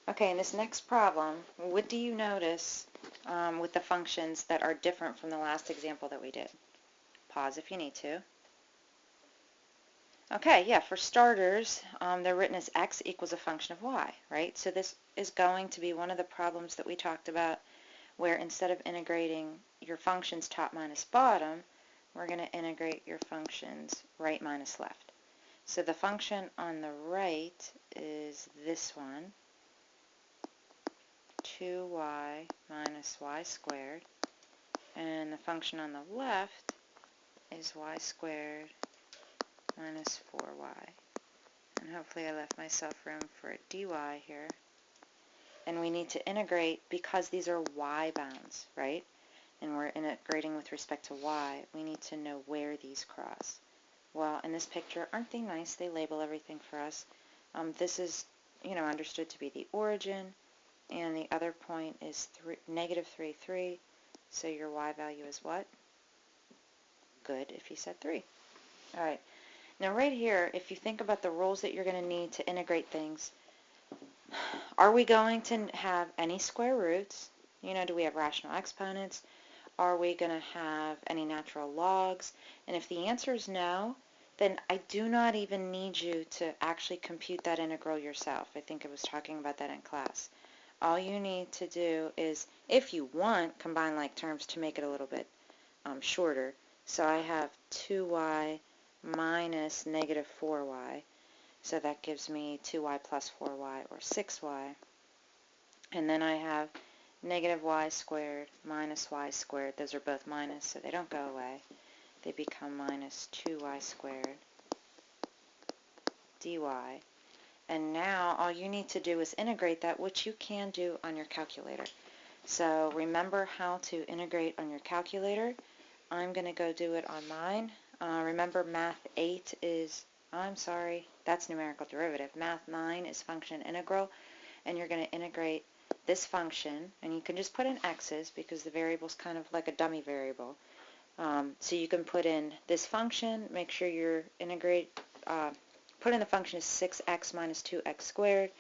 Okay, in this next problem, what do you notice with the functions that are different from the last example that we did? Pause if you need to. Okay, yeah, for starters, they're written as x equals a function of y, right? So this is going to be one of the problems that we talked about where instead of integrating your functions top minus bottom, we're going to integrate your functions right minus left. So the function on the right is this one, 2y minus y squared, and the function on the left is y squared minus 4y. And hopefully I left myself room for a dy here. And we need to integrate because these are y bounds, right? And we're integrating with respect to y. We need to know where these cross. Well, in this picture, aren't they nice? They label everything for us. This is, understood to be the origin, and the other point is negative 3, 3. So your y value is what? Good if you said 3. All right. Now right here, if you think about the rules that you're going to need to integrate things, are we going to have any square roots? Do we have rational exponents? Are we going to have any natural logs? And if the answer is no, then I do not even need you to actually compute that integral yourself. I think I was talking about that in class. All you need to do is, if you want, combine like terms to make it a little bit shorter. So I have 2y minus negative 4y. So that gives me 2y plus 4y, or 6y. And then I have negative y squared minus y squared. Those are both minus, so they don't go away. They become minus 2y squared dy. And now all you need to do is integrate that, which you can do on your calculator. So remember how to integrate on your calculator. I'm going to go do it on mine. Remember Math 8 is, that's numerical derivative. Math 9 is function integral, and you're going to integrate this function, and you can just put in x's because the variable is kind of like a dummy variable. So you can put in this function, make sure your put in the function is 6x minus 2x squared,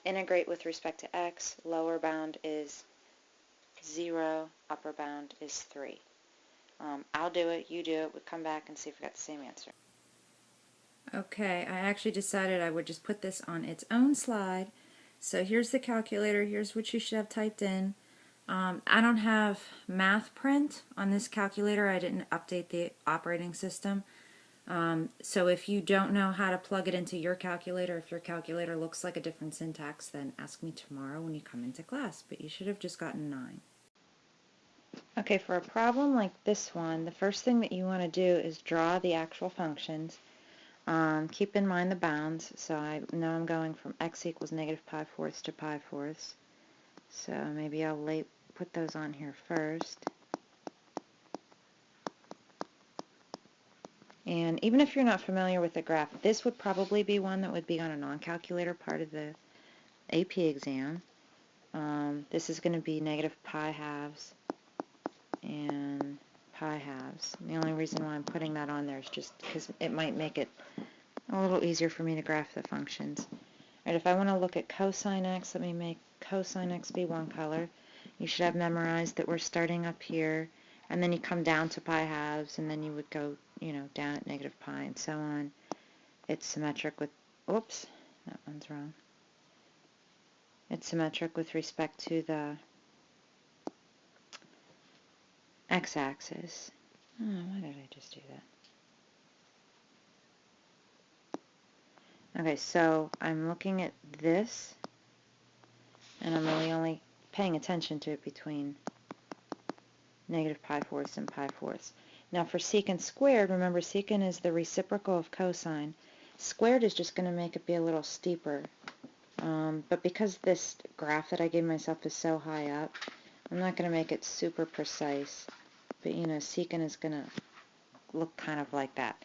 integrate with respect to x, lower bound is 0, upper bound is 3. I'll do it, you do it, we'll come back and see if we got the same answer. Okay, I actually decided I would just put this on its own slide. So here's the calculator, here's what you should have typed in. I don't have math print on this calculator. I didn't update the operating system. So if you don't know how to plug it into your calculator, if your calculator looks like a different syntax, then ask me tomorrow when you come into class. But you should have just gotten 9. Okay, for a problem like this one, the first thing that you want to do is draw the actual functions. Keep in mind the bounds. So I know I'm going from x equals negative pi fourths to pi fourths. So maybe I'll put those on here first. And even if you're not familiar with the graph, this would probably be one that would be on a non-calculator part of the AP exam. This is going to be negative pi halves and pi halves. The only reason why I'm putting that on there is just because it might make it a little easier for me to graph the functions. Alright, if I want to look at cosine x, let me make cosine x be one color. You should have memorized that we're starting up here, and then you come down to pi halves, and then you would go, down at negative pi and so on. It's symmetric with, oops, that one's wrong. It's symmetric with respect to the x-axis. Oh, why did I just do that? Okay, so I'm looking at this, and I'm really only paying attention to it between negative pi fourths and pi fourths. Now for secant squared, remember secant is the reciprocal of cosine. Squared is just going to make it be a little steeper. But because this graph that I gave myself is so high up, I'm not going to make it super precise. But secant is going to look kind of like that.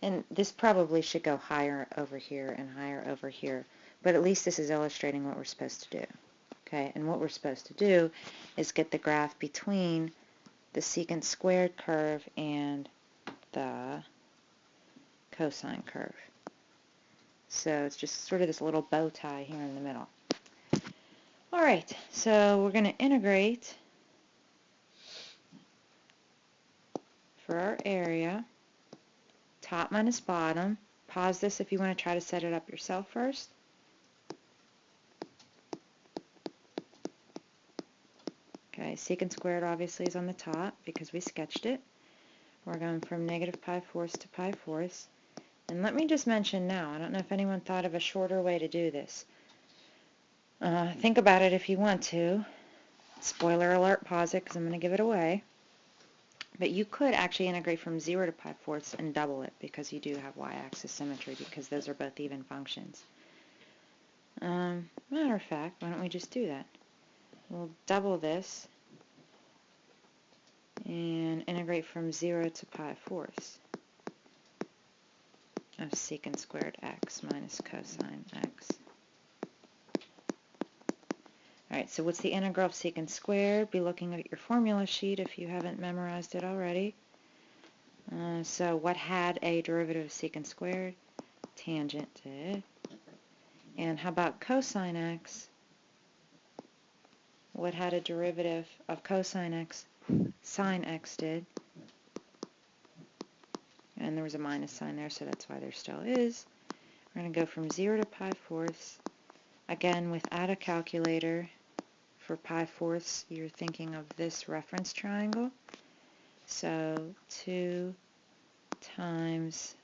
And this probably should go higher over here and higher over here. But at least this is illustrating what we're supposed to do. Okay, and what we're supposed to do is get the graph between the secant squared curve and the cosine curve. So it's just sort of this little bow tie here in the middle. Alright, so we're going to integrate for our area, top minus bottom. Pause this if you want to try to set it up yourself first. Okay, secant squared obviously is on the top because we sketched it. We're going from negative pi fourths to pi fourths. And let me just mention now, I don't know if anyone thought of a shorter way to do this. Think about it if you want to. Spoiler alert, pause it because I'm going to give it away. But you could actually integrate from 0 to pi fourths and double it because you do have y-axis symmetry because those are both even functions. Matter of fact, why don't we just do that? We'll double this and integrate from 0 to pi fourths of secant squared x minus cosine x. Alright, so what's the integral of secant squared? Be looking at your formula sheet if you haven't memorized it already. So what had a derivative of secant squared? Tangent did. And how about cosine x? What had a derivative of cosine x? Sine x did. And there was a minus sign there, so that's why there still is. We're going to go from 0 to pi fourths. Again, without a calculator, for pi fourths, you're thinking of this reference triangle. So 2 times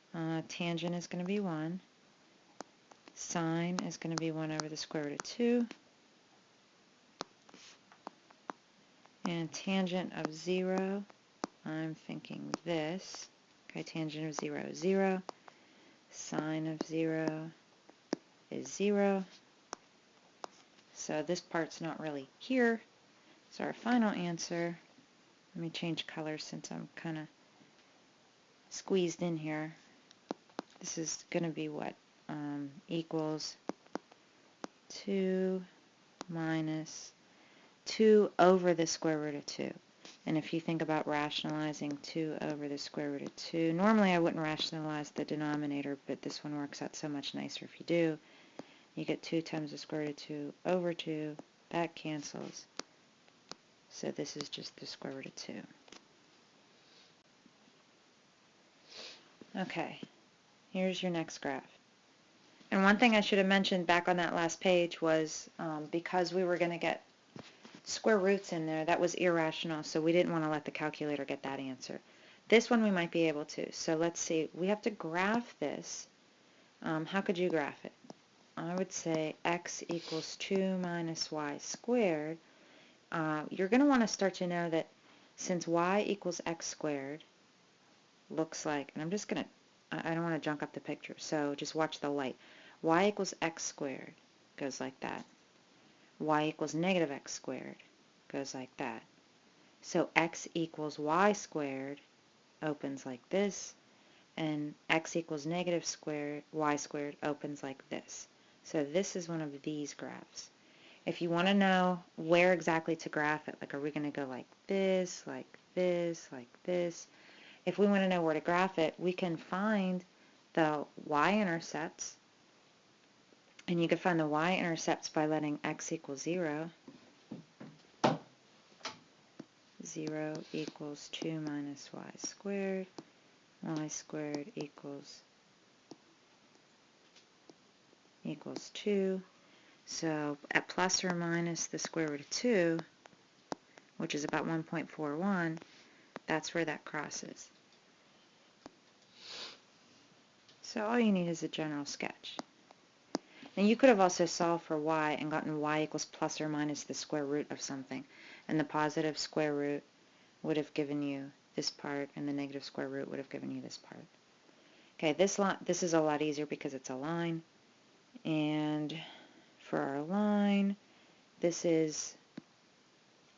tangent is going to be 1. Sine is going to be 1 over the square root of 2. And tangent of 0, I'm thinking this. Okay, tangent of 0 is 0. Sine of 0 is 0. So this part's not really here. So our final answer, let me change colors since I'm kind of squeezed in here. This is going to be what? Equals 2 minus 2 over the square root of 2. And if you think about rationalizing 2 over the square root of 2, normally I wouldn't rationalize the denominator, but this one works out so much nicer if you do. You get 2 times the square root of 2 over 2. That cancels. So this is just the square root of 2. Okay, here's your next graph. And one thing I should have mentioned back on that last page was because we were going to get square roots in there, that was irrational, so we didn't want to let the calculator get that answer. This one we might be able to. So let's see. We have to graph this. How could you graph it? I would say x equals 2 minus y squared. You're going to want to start to know that since y equals x squared, looks like, and I'm just going to, I don't want to junk up the picture, so just watch the light. Y equals x squared goes like that. Y equals negative x squared goes like that. So x equals y squared opens like this, and x equals negative squared, y squared opens like this. So this is one of these graphs. If you want to know where exactly to graph it, like are we going to go like this, like this, like this, if we want to know where to graph it, we can find the y-intercepts, and you can find the y-intercepts by letting x equal 0. 0 equals 2 minus y squared equals 2. So at plus or minus the square root of 2, which is about 1.41, that's where that crosses. So all you need is a general sketch. And you could have also solved for y and gotten y equals plus or minus the square root of something. And the positive square root would have given you this part, and the negative square root would have given you this part. Okay, this is a lot easier because it's a line. And for our line, this is,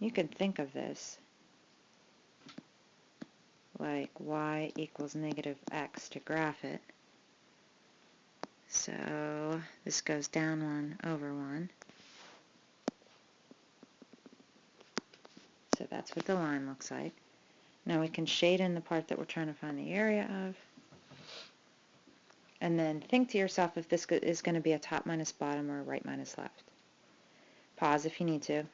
you can think of this like y equals negative x to graph it. So this goes down 1 over 1. So that's what the line looks like. Now we can shade in the part that we're trying to find the area of. And then think to yourself if this is going to be a top minus bottom or a right minus left. Pause if you need to.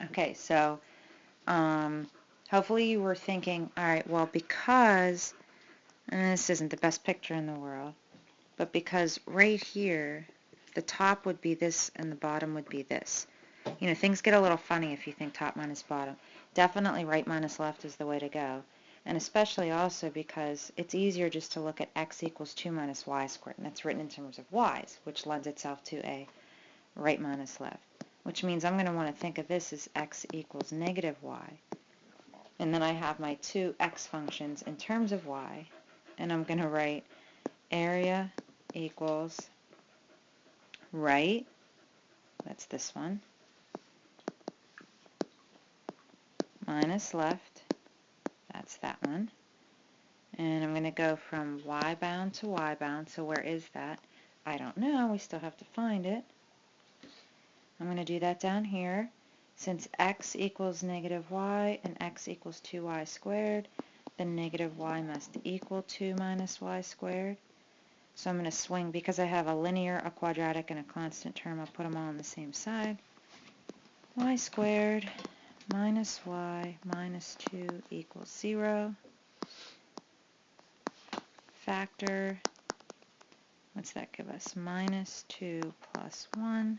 Okay, so hopefully you were thinking, all right, well, because, and this isn't the best picture in the world, but because right here, the top would be this and the bottom would be this. You know, things get a little funny if you think top minus bottom. Definitely right minus left is the way to go. And especially also because it's easier just to look at x equals 2 minus y squared, and that's written in terms of y's, which lends itself to a right minus left, which means I'm going to want to think of this as x equals negative y. And then I have my two x functions in terms of y, and I'm going to write area equals right, that's this one, minus left, that's that one. And I'm going to go from y bound to y bound, so where is that? I don't know, we still have to find it. I'm going to do that down here. Since x equals negative y and x equals 2y squared, then negative y must equal 2 minus y squared. So I'm going to swing, because I have a linear, a quadratic, and a constant term, I'll put them all on the same side. Y squared minus y minus 2 equals 0. Factor, what's that give us? Minus 2 plus 1.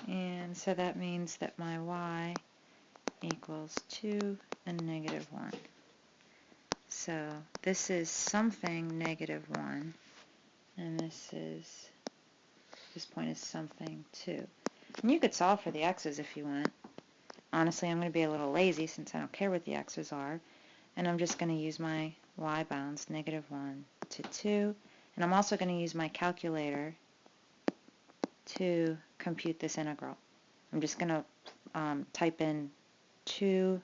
And so that means that my y equals 2 and negative 1. So this is something negative 1, and this point is something 2. And you could solve for the x's if you want. Honestly, I'm going to be a little lazy since I don't care what the x's are, and I'm just going to use my y bounds, negative 1 to 2, and I'm also going to use my calculator to compute this integral. I'm just going to type in 2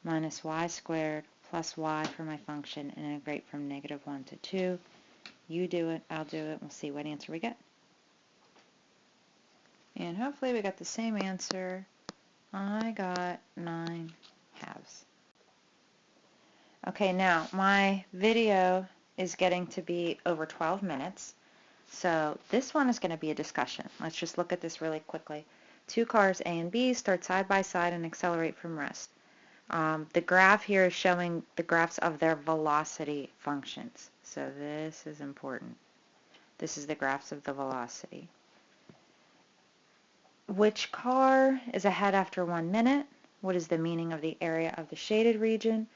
minus y squared plus y for my function and integrate from negative 1 to 2. You do it, I'll do it, we'll see what answer we get. And hopefully we got the same answer. I got 9 halves. Okay, now my video is getting to be over 12 minutes. So this one is going to be a discussion. Let's just look at this really quickly. Two cars, A and B, start side by side and accelerate from rest. The graph here is showing the graphs of their velocity functions. So this is important. This is the graphs of the velocity. Which car is ahead after 1 minute? What is the meaning of the area of the shaded region?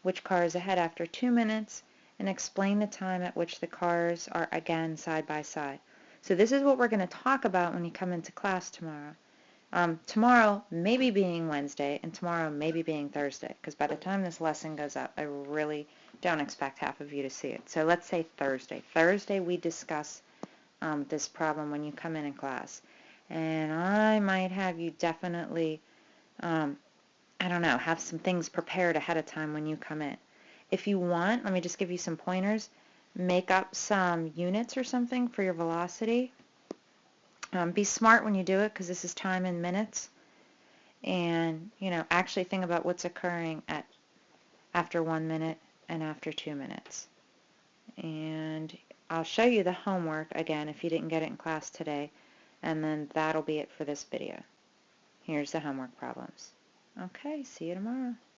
Which car is ahead after 2 minutes? And explain the time at which the cars are again side by side. So this is what we're going to talk about when you come into class tomorrow. Tomorrow maybe being Wednesday and tomorrow maybe being Thursday, because by the time this lesson goes up, I really don't expect half of you to see it. So let's say Thursday. Thursday we discuss this problem when you come in class. And I might have you definitely, I don't know, have some things prepared ahead of time when you come in. If you want, let me just give you some pointers. Make up some units or something for your velocity. Be smart when you do it because this is time in minutes. And, you know, actually think about what's occurring after 1 minute and after 2 minutes. And I'll show you the homework again if you didn't get it in class today. And then that'll be it for this video. Here's the homework problems. Okay, see you tomorrow.